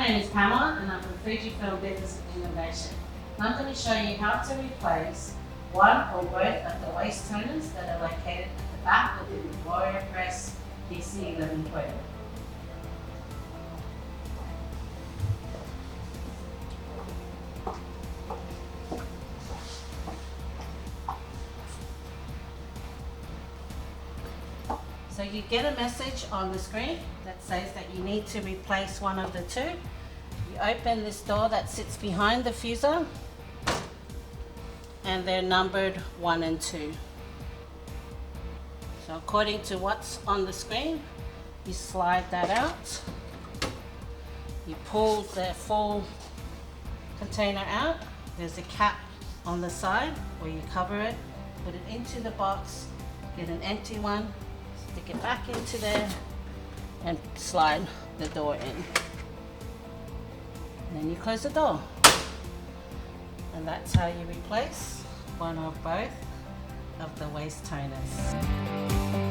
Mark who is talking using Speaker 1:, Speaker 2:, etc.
Speaker 1: name is Pamela and I'm from Fujifilm Business Innovation. I'm going to show you how to replace one or both of the waist toners that are located at the back of the Revoria Press DC11 coil. So you get a message on the screen that says that you need to replace one of the two. You open this door that sits behind the fuser and they're numbered 1 and 2. So according to what's on the screen, you slide that out. You pull the full container out. There's a cap on the side where you cover it, put it into the box, get an empty one, stick it back into there and slide the door in. And then you close the door. And that's how you replace one or both of the waist toners.